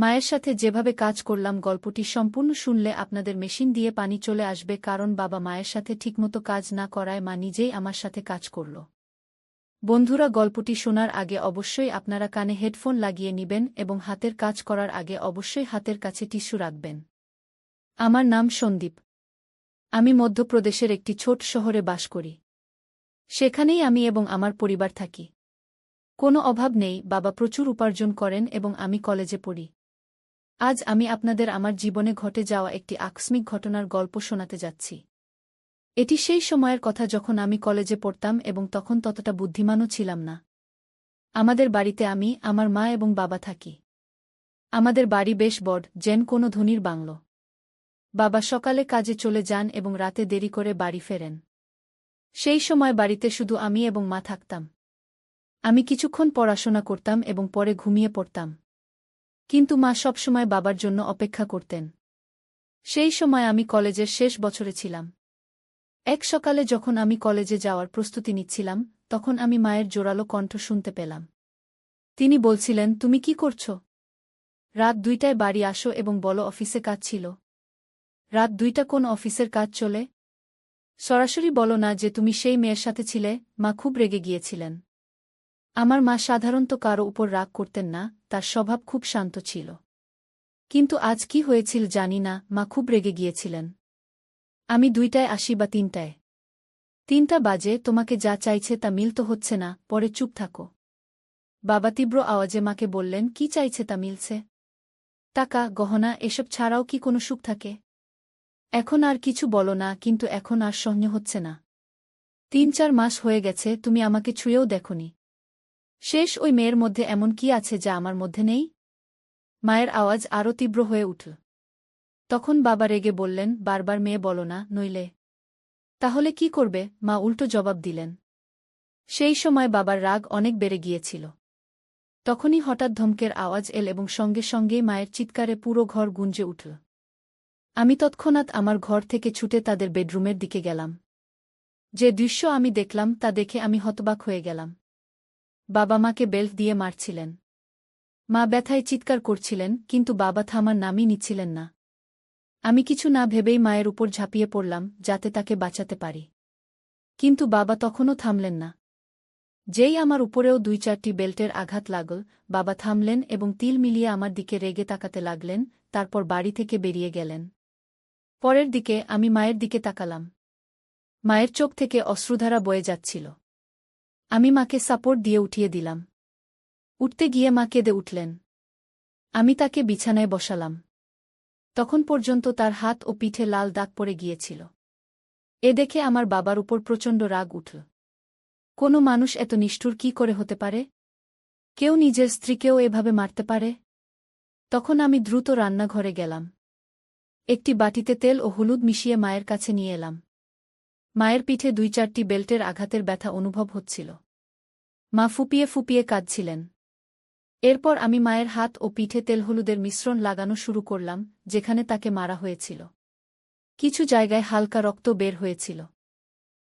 মায়ের সাথে যেভাবে কাজ করলাম গল্পটি সম্পূর্ণ শুনলে আপনাদের মেশিন দিয়ে পানি চলে আসবে, কারণ বাবা মায়ের সাথে ঠিকমতো কাজ না করায় মা নিজেই আমার সাথে কাজ করল। বন্ধুরা, গল্পটি শোনার আগে অবশ্যই আপনারা কানে হেডফোন লাগিয়ে নিবেন এবং হাতের কাজ করার আগে অবশ্যই হাতের কাছে টিস্যু রাখবেন। আমার নাম সন্দীপ। আমি মধ্যপ্রদেশের একটি ছোট শহরে বাস করি। সেখানেই আমি এবং আমার পরিবার থাকি। কোনো অভাব নেই, বাবা প্রচুর উপার্জন করেন এবং আমি কলেজে পড়ি। আজ আমি আপনাদের আমার জীবনে ঘটে যাওয়া একটি আকস্মিক ঘটনার গল্প শোনাতে যাচ্ছি। এটি সেই সময়ের কথা যখন আমি কলেজে পড়তাম এবং তখন ততটা বুদ্ধিমানও ছিলাম না। আমাদের বাড়িতে আমি, আমার মা এবং বাবা থাকি। আমাদের বাড়ি বেশ বড়, যেন কোনো ধনীর বাংলো। বাবা সকালে কাজে চলে যান এবং রাতে দেরি করে বাড়ি ফেরেন। সেই সময় বাড়িতে শুধু আমি এবং মা থাকতাম। আমি কিছুক্ষণ পড়াশোনা করতাম এবং পরে ঘুমিয়ে পড়তাম। কিন্তু মা সবসময় বাবার জন্য অপেক্ষা করতেন। সেই সময় আমি কলেজের শেষ বছরে ছিলাম। এক সকালে যখন আমি কলেজে যাওয়ার প্রস্তুতি নিচ্ছিলাম, তখন আমি মায়ের জোরালো কণ্ঠ শুনতে পেলাম। তিনি বলছিলেন, তুমি কি করছ? রাত 2টায় বাড়ি আসো এবং বলো অফিসে কাজ ছিল। রাত 2টা কোন অফিসের কাজ চলে? সরাসরি বলো না যে তুমি সেই মেয়ের সাথে ছিলে। মা খুব রেগে গিয়েছিলেন। আমার মা সাধারণত কারো উপর রাগ করতেন না, তার স্বভাব খুব শান্ত ছিল। কিন্তু আজ কি হয়েছিল জানি না, মা খুব রেগে গিয়েছিলেন। আমি 2টায় আসি বা 3টায়? 3টা বাজে, তোমাকে যা চাইছে তা মিলতে হচ্ছে না, পরে চুপ থাকো। বাবা তীব্র আওয়াজে মাকে বললেন, কি চাইছে তা মিলছে? টাকা, গহনা, এসব ছাড়াও কি কোনো সুখ থাকে? এখন আর কিছু বলো না, কিন্তু এখন আর সহ্য হচ্ছে না। 3-4 মাস হয়ে গেছে, তুমি আমাকে ছুঁয়েও দেখোনি। শেষ ওই মেয়ের মধ্যে এমন কি আছে যা আমার মধ্যে নেই? মায়ের আওয়াজ আরও তীব্র হয়ে উঠল। তখন বাবা রেগে বললেন, বারবার মেয়ে বলো না, নইলে। তাহলে কি করবে? মা উল্টো জবাব দিলেন। সেই সময় বাবার রাগ অনেক বেড়ে গিয়েছিল। তখনই হঠাৎ ধমকের আওয়াজ এল এবং সঙ্গে সঙ্গেই মায়ের চিৎকারে পুরো ঘর গুঞ্জে উঠল। আমি তৎক্ষণাৎ আমার ঘর থেকে ছুটে তাদের বেডরুমের দিকে গেলাম। যে দৃশ্য আমি দেখলাম তা দেখে আমি হতবাক হয়ে গেলাম। বাবা মাকে বেল্ট দিয়ে মারছিলেন। মা ব্যথায় চিৎকার করছিলেন, কিন্তু বাবা থামার নামই নিচ্ছিলেন না। আমি কিছু না ভেবেই মায়ের উপর ঝাঁপিয়ে পড়লাম, যাতে তাকে বাঁচাতে পারি। কিন্তু বাবা তখনও থামলেন না। যেই আমার উপরেও 2-4টি বেল্টের আঘাত লাগল, বাবা থামলেন এবং তিল মিলিয়ে আমার দিকে রেগে তাকাতে লাগলেন, তারপর বাড়ি থেকে বেরিয়ে গেলেন। পরের দিকে আমি মায়ের দিকে তাকালাম। মায়ের চোখ থেকে অশ্রুধারা বয়ে যাচ্ছিল। আমি মাকে সাপোর্ট দিয়ে উঠিয়ে দিলাম। উঠতে গিয়ে মা কেঁদে উঠলেন। আমি তাকে বিছানায় বসালাম। তখন পর্যন্ত তার হাত ও পিঠে লাল দাগ পড়ে গিয়েছিল। এ দেখে আমার বাবার উপর প্রচণ্ড রাগ উঠল। কোনো মানুষ এত নিষ্ঠুর কি করে হতে পারে? কেউ নিজের স্ত্রীকেও এভাবে মারতে পারে? তখন আমি দ্রুত রান্নাঘরে গেলাম। একটি বাটিতে তেল ও হলুদ মিশিয়ে মায়ের কাছে নিয়ে এলাম। মায়ের পিঠে 2-4টি বেল্টের আঘাতের ব্যথা অনুভব হচ্ছিল। মা ফুপিয়ে ফুপিয়ে কাঁদছিলেন। এরপর আমি মায়ের হাত ও পিঠে তেল হলুদের মিশ্রণ লাগানো শুরু করলাম, যেখানে তাকে মারা হয়েছিল। কিছু জায়গায় হালকা রক্ত বের হয়েছিল।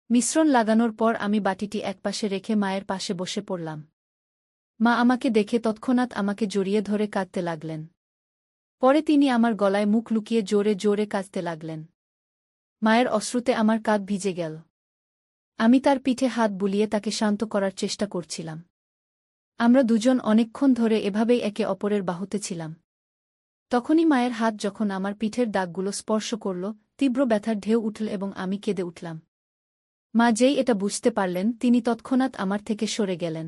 মিশ্রণ লাগানোর পর আমি বাটিটি একপাশে রেখে মায়ের পাশে বসে পড়লাম। মা আমাকে দেখে তৎক্ষণাৎ আমাকে জড়িয়ে ধরে কাঁদতে লাগলেন। পরে তিনি আমার গলায় মুখ লুকিয়ে জোরে জোরে কাঁদতে লাগলেন। মায়ের অশ্রুতে আমার কাঁধ ভিজে গেল। আমি তার পিঠে হাত বুলিয়ে তাকে শান্ত করার চেষ্টা করছিলাম। আমরা দুজন অনেকক্ষণ ধরে এভাবেই একে অপরের বাহুতে ছিলাম। তখনই মায়ের হাত যখন আমার পিঠের দাগগুলো স্পর্শ করল, তীব্র ব্যথার ঢেউ উঠল এবং আমি কেঁদে উঠলাম। মা যেই এটা বুঝতে পারলেন, তিনি তৎক্ষণাৎ আমার থেকে সরে গেলেন।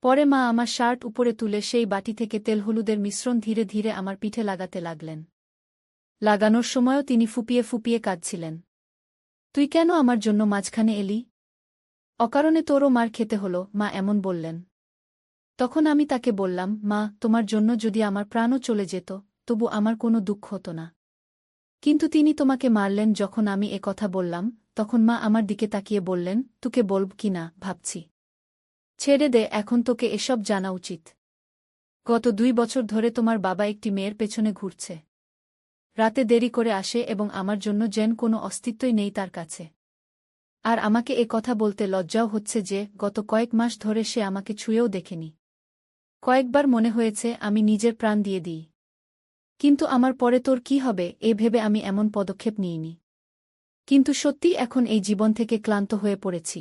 পরে মা আমার শার্ট উপরে তুলে সেই বাটি থেকে তেল হলুদের মিশ্রণ ধীরে ধীরে আমার পিঠে লাগাতে লাগলেন। লাগানোর সময়ও তিনি ফুপিয়ে ফুপিয়ে কাঁদছিলেন। তুই কেন আমার জন্য মাঝখানে এলি? অকারণে তোরও মার খেতে হলো, মা এমন বললেন। তখন আমি তাকে বললাম, মা, তোমার জন্য যদি আমার প্রাণও চলে যেত, তবু আমার কোনো দুঃখ হতো না। কিন্তু তিনি তোমাকে মারলেন। যখন আমি এ কথা বললাম, তখন মা আমার দিকে তাকিয়ে বললেন, তোকে বলব কি না ভাবছি। ছেড়ে দে, এখন তোকে এসব জানা উচিত। গত 2 বছর ধরে তোমার বাবা একটি মেয়ের পেছনে ঘুরছে। রাতে দেরি করে আসে এবং আমার জন্য যেন কোনো অস্তিত্বই নেই তার কাছে। আর আমাকে এ কথা বলতে লজ্জাও হচ্ছে যে গত কয়েক মাস ধরে সে আমাকে ছুঁয়েও দেখেনি। কয়েকবার মনে হয়েছে আমি নিজের প্রাণ দিয়ে দিই। কিন্তু আমার পরে তোর কি হবে এ ভেবে আমি এমন পদক্ষেপ নিইনি। কিন্তু সত্যি এখন এই জীবন থেকে ক্লান্ত হয়ে পড়েছি।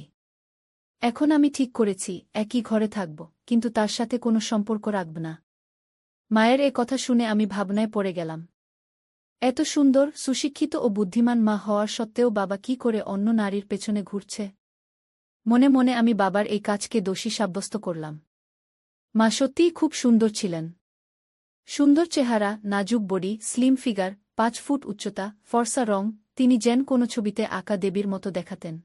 এখন আমি ঠিক করেছি একই ঘরে থাকব, কিন্তু তার সাথে কোনো সম্পর্ক রাখব না। মায়ের এ কথা শুনে আমি ভাবনায় পড়ে গেলাম। এত সুন্দর, সুশিক্ষিত ও বুদ্ধিমান মা হওয়ার সত্ত্বেও বাবা কি করে অন্য নারীর পেছনে ঘুরছে। মনে মনে আমি বাবার এই কাজকে দোষী সাব্যস্ত করলাম। মা সত্যিই খুব সুন্দর ছিলেন। সুন্দর চেহারা, নাজুক বডি, স্লিম ফিগার, 5 ফুট উচ্চতা, ফর্সা রং, তিনি যেন কোনো ছবিতে আঁকা দেবীর মতো দেখাতেন।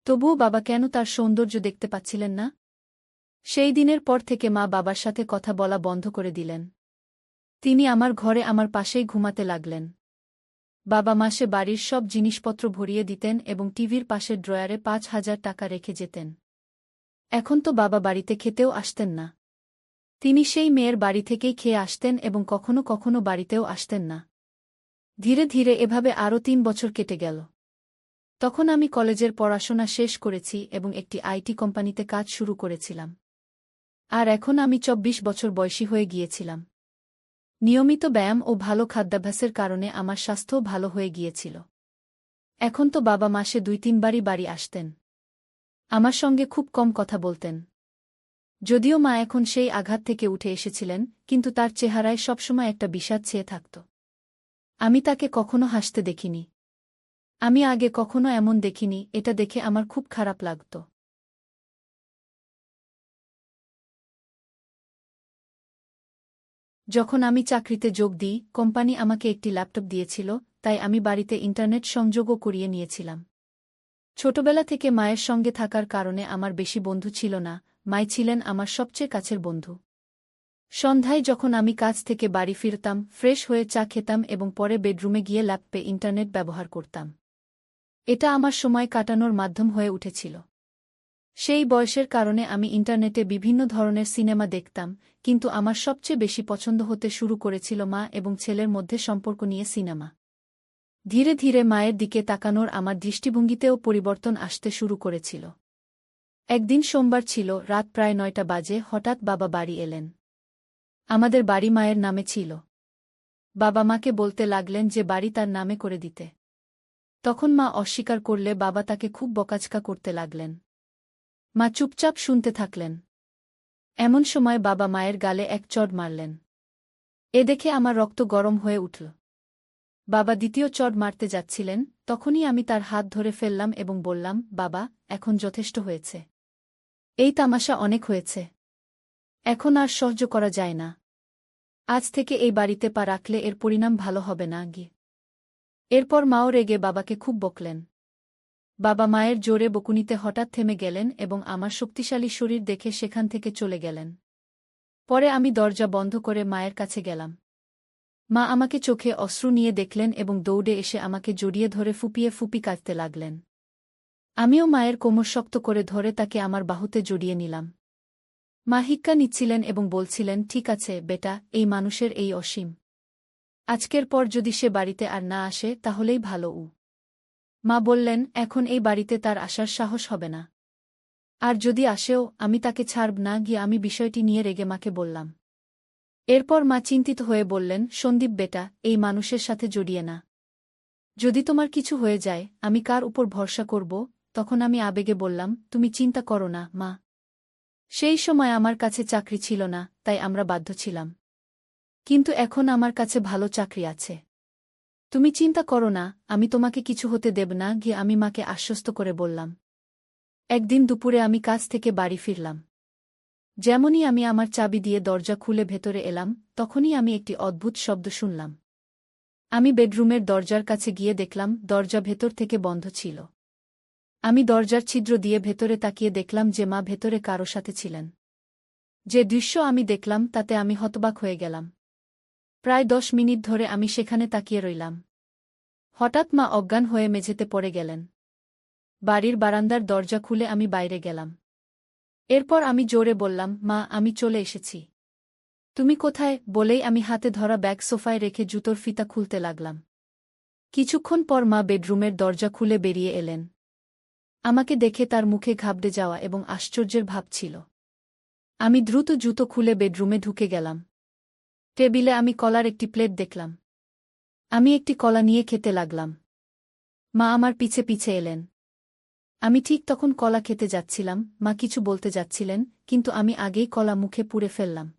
তবুও বাবা কেন তার সৌন্দর্য দেখতে পাচ্ছিলেন না? সেই দিনের পর থেকে মা বাবার সাথে কথা বলা বন্ধ করে দিলেন। তিনি আমার ঘরে আমার পাশেই ঘুমাতে লাগলেন। বাবা মাসে বাড়ির সব জিনিসপত্র ভরিয়ে দিতেন এবং টিভির পাশের ড্রয়ারে 5,000 টাকা রেখে যেতেন। এখন তো বাবা বাড়িতে খেতেও আসতেন না। তিনি সেই মেয়ের বাড়ি থেকেই খেয়ে আসতেন এবং কখনো কখনো বাড়িতেও আসতেন না। ধীরে ধীরে এভাবে আরও 3 বছর কেটে গেল। তখন আমি কলেজের পড়াশোনা শেষ করেছি এবং একটি আইটি কোম্পানিতে কাজ শুরু করেছিলাম। আর এখন আমি 24 বছর বয়সী হয়ে গিয়েছিলাম। নিয়মিত ব্যায়াম ও ভালো খাদ্যাভ্যাসের কারণে আমার স্বাস্থ্যও ভালো হয়ে গিয়েছিল। এখন তো বাবা মাসে 2-3 বারই বাড়ি আসতেন। আমার সঙ্গে খুব কম কথা বলতেন। যদিও মা এখন সেই আঘাত থেকে উঠে এসেছিলেন, কিন্তু তার চেহারায় সবসময় একটা বিষাদ ছেয়ে থাকত। আমি তাকে কখনো হাসতে দেখিনি। আমি আগে কখনো এমন দেখিনি, এটা দেখে আমার খুব খারাপ লাগত। যখন আমি চাকরিতে যোগ দিই, কোম্পানি আমাকে একটি ল্যাপটপ দিয়েছিল, তাই আমি বাড়িতে ইন্টারনেট সংযোগও করিয়ে নিয়েছিলাম। ছোটবেলা থেকে মায়ের সঙ্গে থাকার কারণে আমার বেশি বন্ধু ছিল না, মাই ছিলেন আমার সবচেয়ে কাছের বন্ধু। সন্ধ্যায় যখন আমি কাজ থেকে বাড়ি ফিরতাম, ফ্রেশ হয়ে চা খেতাম এবং পরে বেডরুমে গিয়ে ল্যাপটপে ইন্টারনেট ব্যবহার করতাম। এটা আমার সময় কাটানোর মাধ্যম হয়ে উঠেছিল। সেই বয়সের কারণে আমি ইন্টারনেটে বিভিন্ন ধরনের সিনেমা দেখতাম, কিন্তু আমার সবচেয়ে বেশি পছন্দ হতে শুরু করেছিল মা এবং ছেলের মধ্যে সম্পর্ক নিয়ে সিনেমা। ধীরে ধীরে মায়ের দিকে তাকানোর আমার দৃষ্টিভঙ্গিতেও পরিবর্তন আসতে শুরু করেছিল। একদিন সোমবার ছিল, রাত প্রায় 9টা বাজে, হঠাৎ বাবা বাড়ি এলেন। আমাদের বাড়ি মায়ের নামে ছিল। বাবা মাকে বলতে লাগলেন যে বাড়ি তার নামে করে দিতে। তখন মা অস্বীকার করলে বাবা তাকে খুব বকাঝকা করতে লাগলেন। মা চুপচাপ শুনতে থাকলেন। এমন সময় বাবা মায়ের গালে এক চড় মারলেন। এ দেখে আমার রক্ত গরম হয়ে উঠল। বাবা দ্বিতীয় চড় মারতে যাচ্ছিলেন, তখনই আমি তার হাত ধরে ফেললাম এবং বললাম, বাবা, এখন যথেষ্ট হয়েছে। এই তামাশা অনেক হয়েছে। এখন আর সহ্য করা যায় না। আজ থেকে এই বাড়িতে পা রাখলে এর পরিণাম ভালো হবে না গিয়ে। এরপর মাও রেগে বাবাকে খুব বকলেন। বাবা মায়ের জোরে বকুনিতে হঠাৎ থেমে গেলেন এবং আমার শক্তিশালী শরীর দেখে সেখান থেকে চলে গেলেন। পরে আমি দরজা বন্ধ করে মায়ের কাছে গেলাম। মা আমাকে চোখে অশ্রু নিয়ে দেখলেন এবং দৌড়ে এসে আমাকে জড়িয়ে ধরে ফুপিয়ে ফুপি কাঁদতে লাগলেন। আমিও মায়ের কোমর শক্ত করে ধরে তাকে আমার বাহুতে জড়িয়ে নিলাম। মা হিক্কা নিচ্ছিলেন এবং বলছিলেন, ঠিক আছে বেটা, এই মানুষের এই অসীম। আজকের পর যদি সে বাড়িতে আর না আসে তাহলেই ভালো। মা বললেন, এখন এই বাড়িতে তার আসার সাহস হবে না। আর যদি আসেও, আমি তাকে ছাড়ব না গিয়ে আমি বিষয়টি নিয়ে রেগে মাকে বললাম। এরপর মা চিন্তিত হয়ে বললেন, সন্দীপ বেটা, এই মানুষের সাথে জড়িয়ে না। যদি তোমার কিছু হয়ে যায়, আমি কার উপর ভরসা করব? তখন আমি আবেগে বললাম, তুমি চিন্তা করো না মা। সেই সময় আমার কাছে চাকরি ছিল না, তাই আমরা বাধ্য ছিলাম। কিন্তু এখন আমার কাছে ভালো চাকরি আছে। তুমি চিন্তা করো না, আমি তোমাকে কিছু হতে দেব না গিয়ে আমি মাকে আশ্বস্ত করে বললাম। একদিন দুপুরে আমি কাজ থেকে বাড়ি ফিরলাম। যেমনই আমি আমার চাবি দিয়ে দরজা খুলে ভেতরে এলাম, তখনই আমি একটি অদ্ভুত শব্দ শুনলাম। আমি বেডরুমের দরজার কাছে গিয়ে দেখলাম দরজা ভেতর থেকে বন্ধ ছিল। আমি দরজার ছিদ্র দিয়ে ভেতরে তাকিয়ে দেখলাম যে মা ভেতরে কারো সাথে ছিলেন। যে দৃশ্য আমি দেখলাম তাতে আমি হতবাক হয়ে গেলাম। প্রায় 10 মিনিট ধরে আমি সেখানে তাকিয়ে রইলাম। হঠাৎ মা অজ্ঞান হয়ে মেঝেতে পড়ে গেলেন। বাড়ির বারান্দার দরজা খুলে আমি বাইরে গেলাম। এরপর আমি জোরে বললাম, মা, আমি চলে এসেছি। তুমি কোথায়? বলেই আমি হাতে ধরা ব্যাগ সোফায় রেখে জুতোর ফিতা খুলতে লাগলাম। কিছুক্ষণ পর মা বেডরুমের দরজা খুলে বেরিয়ে এলেন। আমাকে দেখে তার মুখে ঘাবড়ে যাওয়া এবং আশ্চর্যের ভাব ছিল। আমি দ্রুত জুতো খুলে বেডরুমে ঢুকে গেলাম। টেবিলে আমি কলার একটি প্লেট দেখলাম। আমি একটি কলা নিয়ে খেতে লাগলাম। মা আমার পিছে পিছে এলেন। আমি ঠিক তখন কলা খেতে যাচ্ছিলাম, মা কিছু বলতে যাচ্ছিলেন, কিন্তু আমি আগেই কলা মুখে পুরে ফেললাম।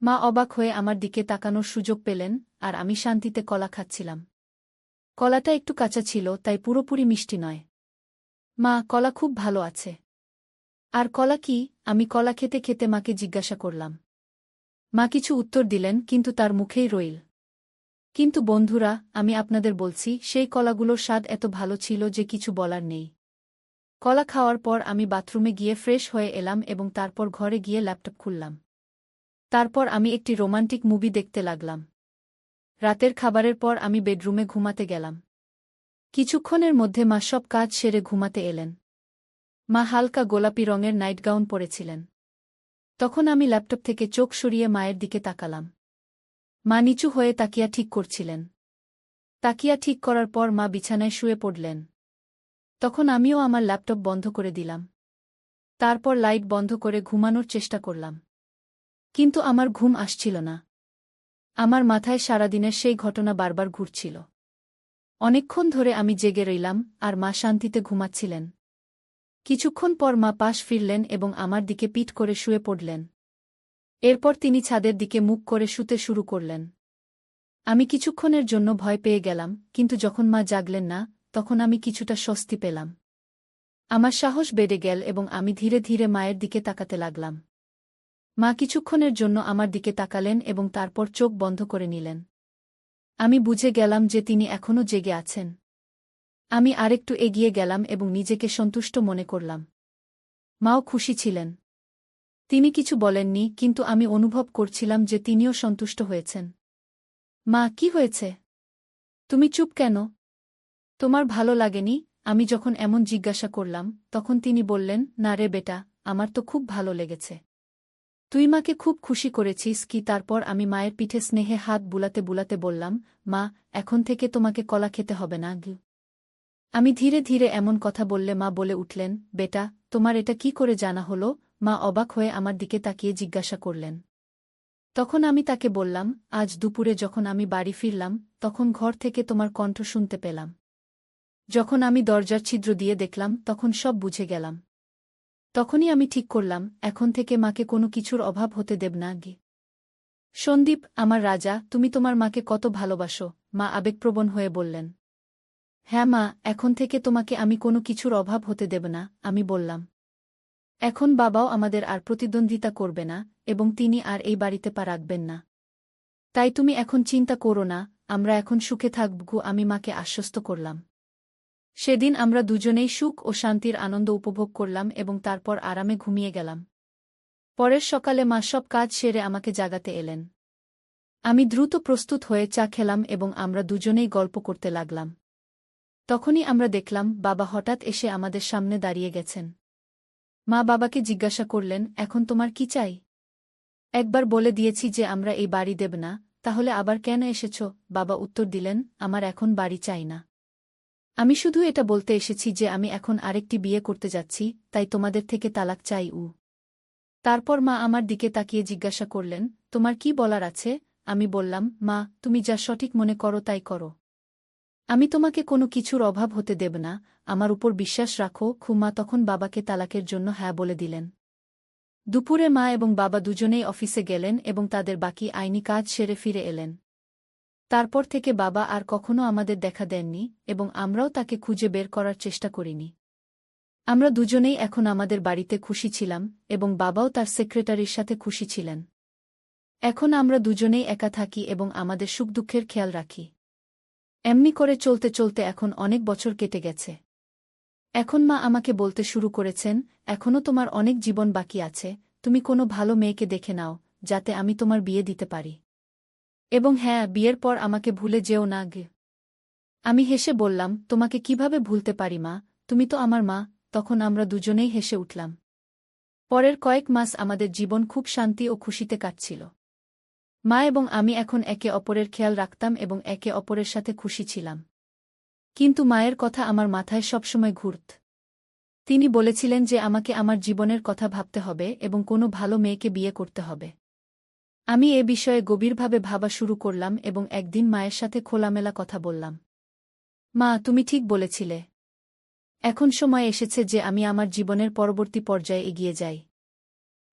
মা অবাক হয়ে আমার দিকে তাকানোর সুযোগ পেলেন, আর আমি শান্তিতে কলা খাচ্ছিলাম। কলাটা একটু কাঁচা ছিল, তাই পুরোপুরি মিষ্টি নয়। মা, কলা খুব ভালো আছে। আর কলা কি? আমি কলা খেতে খেতে মাকে জিজ্ঞাসা করলাম। মা কিছু উত্তর দিলেন, কিন্তু তার মুখেই রইল। কিন্তু বন্ধুরা, আমি আপনাদের বলছি, সেই কলাগুলোর স্বাদ এত ভালো ছিল যে কিছু বলার নেই। কলা খাওয়ার পর আমি বাথরুমে গিয়ে ফ্রেশ হয়ে এলাম এবং তারপর ঘরে গিয়ে ল্যাপটপ খুললাম। তারপর আমি একটি রোমান্টিক মুভি দেখতে লাগলাম। রাতের খাবারের পর আমি বেডরুমে ঘুমাতে গেলাম। কিছুক্ষণের মধ্যে মা সব কাজ সেরে ঘুমাতে এলেন। মা হালকা গোলাপি রঙের নাইট গাউন পরেছিলেন। তখন আমি ল্যাপটপ থেকে চোখ সরিয়ে মায়ের দিকে তাকালাম। মা নিচু হয়ে তাকিয়া ঠিক করছিলেন। তাকিয়া ঠিক করার পর মা বিছানায় শুয়ে পড়লেন। তখন আমিও আমার ল্যাপটপ বন্ধ করে দিলাম। তারপর লাইট বন্ধ করে ঘুমানোর চেষ্টা করলাম। কিন্তু আমার ঘুম আসছিল না। আমার মাথায় সারাদিনের সেই ঘটনা বারবার ঘুরছিল। অনেকক্ষণ ধরে আমি জেগে রইলাম, আর মা শান্তিতে ঘুমাচ্ছিলেন। কিছুক্ষণ পর মা পাশ ফিরলেন এবং আমার দিকে পিঠ করে শুয়ে পড়লেন। এরপর তিনি ছাদের দিকে মুখ করে শুতে শুরু করলেন। আমি কিছুক্ষণের জন্য ভয় পেয়ে গেলাম, কিন্তু যখন মা জাগলেন না, তখন আমি কিছুটা স্বস্তি পেলাম। আমার সাহস বেড়ে গেল এবং আমি ধীরে ধীরে মায়ের দিকে তাকাতে লাগলাম। মা কিছুক্ষণের জন্য আমার দিকে তাকালেন এবং তারপর চোখ বন্ধ করে নিলেন। আমি বুঝে গেলাম যে তিনি এখনও জেগে আছেন। আমি আরেকটু এগিয়ে গেলাম এবং নিজেকে সন্তুষ্ট মনে করলাম। মাও খুশি ছিলেন। তিনি কিছু বলেননি, কিন্তু আমি অনুভব করছিলাম যে তিনিও সন্তুষ্ট হয়েছেন। মা, কি হয়েছে? তুমি চুপ কেন? তোমার ভালো লাগেনি? আমি যখন এমন জিজ্ঞাসা করলাম, তখন তিনি বললেন, না রে বেটা, আমার তো খুব ভালো লেগেছে। তুই মাকে খুব খুশি করেছিস কি? তারপর আমি মায়ের পিঠে স্নেহে হাত বুলাতে বুলাতে বললাম, মা, এখন থেকে তোমাকে কলা খেতে হবে না গু। আমি ধীরে ধীরে এমন কথা বললে মা বলে উঠলেন, বেটা, তোমার এটা কি করে জানা হলো? মা অবাক হয়ে আমার দিকে তাকিয়ে জিজ্ঞাসা করলেন। তখন আমি তাকে বললাম, আজ দুপুরে যখন আমি বাড়ি ফিরলাম, তখন ঘর থেকে তোমার কণ্ঠ শুনতে পেলাম। যখন আমি দরজার ছিদ্র দিয়ে দেখলাম, তখন সব বুঝে গেলাম। তখনই আমি ঠিক করলাম, এখন থেকে মাকে কোনো কিছুর অভাব হতে দেব না গে। সন্দীপ, আমার রাজা, তুমি তোমার মাকে কত ভালোবাসো, মা আবেগপ্রবণ হয়ে বললেন। হ্যাঁ মা, এখন থেকে তোমাকে আমি কোনো কিছুর অভাব হতে দেব না, আমি বললাম। এখন বাবাও আমাদের আর প্রতিদ্বন্দ্বিতা করবে না, এবং তিনি আর এই বাড়িতে পা রাখবেন না। তাই তুমি এখন চিন্তা করো না, আমরা এখন সুখে থাকব, আমি মাকে আশ্বস্ত করলাম। সেদিন আমরা দুজনেই সুখ ও শান্তির আনন্দ উপভোগ করলাম এবং তারপর আরামে ঘুমিয়ে গেলাম। পরের সকালে মা সব কাজ সেরে আমাকে জাগাতে এলেন। আমি দ্রুত প্রস্তুত হয়ে চা খেলাম এবং আমরা দুজনেই গল্প করতে লাগলাম। তখনই আমরা দেখলাম, বাবা হঠাৎ এসে আমাদের সামনে দাঁড়িয়ে গেছেন। মা বাবাকে জিজ্ঞাসা করলেন, এখন তোমার কি চাই? একবার বলে দিয়েছি যে আমরা এই বাড়ি দেব না, তাহলে আবার কেন এসেছ? বাবা উত্তর দিলেন, আমার এখন বাড়ি চাই না। আমি শুধু এটা বলতে এসেছি যে আমি এখন আরেকটি বিয়ে করতে যাচ্ছি, তাই তোমাদের থেকে তালাক চাই। তারপর মা আমার দিকে তাকিয়ে জিজ্ঞাসা করলেন, তোমার কি বলার আছে? আমি বললাম, মা, তুমি যা সঠিক মনে করো তাই করো। আমি তোমাকে কোনো কিছুর অভাব হতে দেব না, আমার উপর বিশ্বাস রাখো। মা তখন বাবাকে তালাকের জন্য হ্যাঁ বলে দিলেন। দুপুরে মা এবং বাবা দুজনেই অফিসে গেলেন এবং তাদের বাকি আইনি কাজ সেরে ফিরে এলেন। তারপর থেকে বাবা আর কখনো আমাদের দেখা দেননি এবং আমরাও তাকে খুঁজে বের করার চেষ্টা করিনি। আমরা দুজনেই এখন আমাদের বাড়িতে খুশি ছিলাম এবং বাবাও তার সেক্রেটারির সাথে খুশি ছিলেন। এখন আমরা দুজনেই একা থাকি এবং আমাদের সুখ দুঃখের খেয়াল রাখি। এমনি করে চলতে চলতে এখন অনেক বছর কেটে গেছে। এখন মা আমাকে বলতে শুরু করেছেন, এখনও তোমার অনেক জীবন বাকি আছে, তুমি কোনো ভালো মেয়েকে দেখে নাও, যাতে আমি তোমার বিয়ে দিতে পারি। এবং হ্যাঁ, বিয়ের পর আমাকে ভুলে যেও না গে। আমি হেসে বললাম, তোমাকে কিভাবে ভুলতে পারি মা, তুমি তো আমার মা। তখন আমরা দুজনেই হেসে উঠলাম। পরের কয়েক মাস আমাদের জীবন খুব শান্তি ও খুশিতে কাটছিল। মা এবং আমি এখন একে অপরের খেয়াল রাখতাম এবং একে অপরের সাথে খুশি ছিলাম। কিন্তু মায়ের কথা আমার মাথায় সবসময় ঘুরত। তিনি বলেছিলেন যে আমাকে আমার জীবনের কথা ভাবতে হবে এবং কোনো ভালো মেয়েকে বিয়ে করতে হবে। আমি এ বিষয়ে গভীরভাবে ভাবা শুরু করলাম এবং একদিন মায়ের সাথে খোলামেলা কথা বললাম। মা, তুমি ঠিক বলেছিলে। এখন সময় এসেছে যে আমি আমার জীবনের পরবর্তী পর্যায়ে এগিয়ে যাই।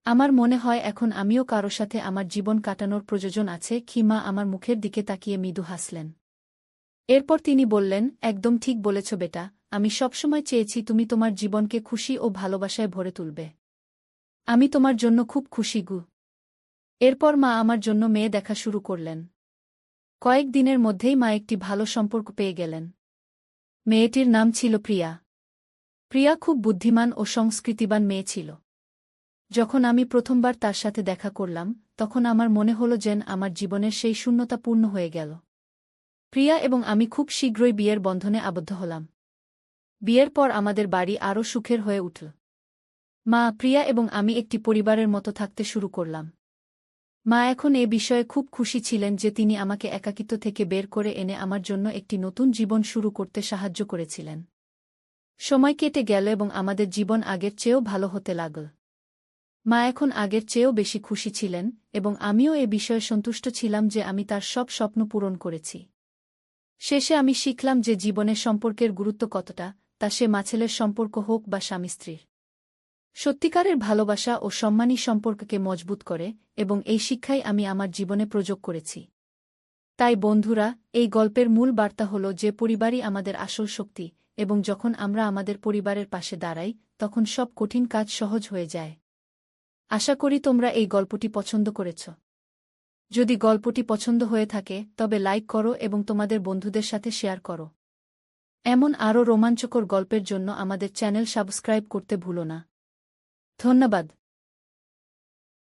আমার মনে হয় এখন আমিও কারো সাথে আমার জীবন কাটানোর প্রয়োজন আছে। মা আমার মুখের দিকে তাকিয়ে মৃদু হাসলেন। এরপর তিনি বললেন, একদম ঠিক বলেছ বেটা, আমি সবসময় চেয়েছি তুমি তোমার জীবনকে খুশি ও ভালোবাসায় ভরে তুলবে। আমি তোমার জন্য খুব খুশি গু। এরপর মা আমার জন্য মেয়ে দেখা শুরু করলেন। কয়েক দিনের মধ্যেই মা একটি ভালো সম্পর্ক পেয়ে গেলেন। মেয়েটির নাম ছিল প্রিয়া। প্রিয়া খুব বুদ্ধিমান ও সংস্কৃতিবান মেয়ে ছিল। যখন আমি প্রথমবার তার সাথে দেখা করলাম, তখন আমার মনে হল যেন আমার জীবনের সেই শূন্যতা পূর্ণ হয়ে গেল। প্রিয়া এবং আমি খুব শীঘ্রই বিয়ের বন্ধনে আবদ্ধ হলাম। বিয়ের পর আমাদের বাড়ি আরও সুখের হয়ে উঠল। মা, প্রিয়া এবং আমি একটি পরিবারের মতো থাকতে শুরু করলাম। মা এখন এ বিষয়ে খুব খুশি ছিলেন যে তিনি আমাকে একাকিত্ব থেকে বের করে এনে আমার জন্য একটি নতুন জীবন শুরু করতে সাহায্য করেছিলেন। সময় কেটে গেল এবং আমাদের জীবন আগের চেয়েও ভালো হতে লাগল। মা এখন আগের চেয়েও বেশি খুশি ছিলেন এবং আমিও এ বিষয়ে সন্তুষ্ট ছিলাম যে আমি তার সব স্বপ্ন পূরণ করেছি। শেষে আমি শিখলাম যে জীবনের সম্পর্কের গুরুত্ব কতটা, তা সে মা-ছেলের সম্পর্ক হোক বা স্বামী-স্ত্রীর। সত্যিকারের ভালোবাসা ও সম্মানী সম্পর্ককে মজবুত করে এবং এই শিক্ষাই আমি আমার জীবনে প্রয়োগ করেছি। তাই বন্ধুরা, এই গল্পের মূল বার্তা হল যে পরিবারই আমাদের আসল শক্তি এবং যখন আমরা আমাদের পরিবারের পাশে দাঁড়াই, তখন সব কঠিন কাজ সহজ হয়ে যায়। আশা করি তোমরা এই গল্পটি পছন্দ করেছ। যদি গল্পটি পছন্দ হয়ে থাকে তবে লাইক করো এবং তোমাদের বন্ধুদের সাথে শেয়ার করো। এমন আরও রোমাঞ্চকর গল্পের জন্য আমাদের চ্যানেল সাবস্ক্রাইব করতে ভুলো না। ধন্যবাদ।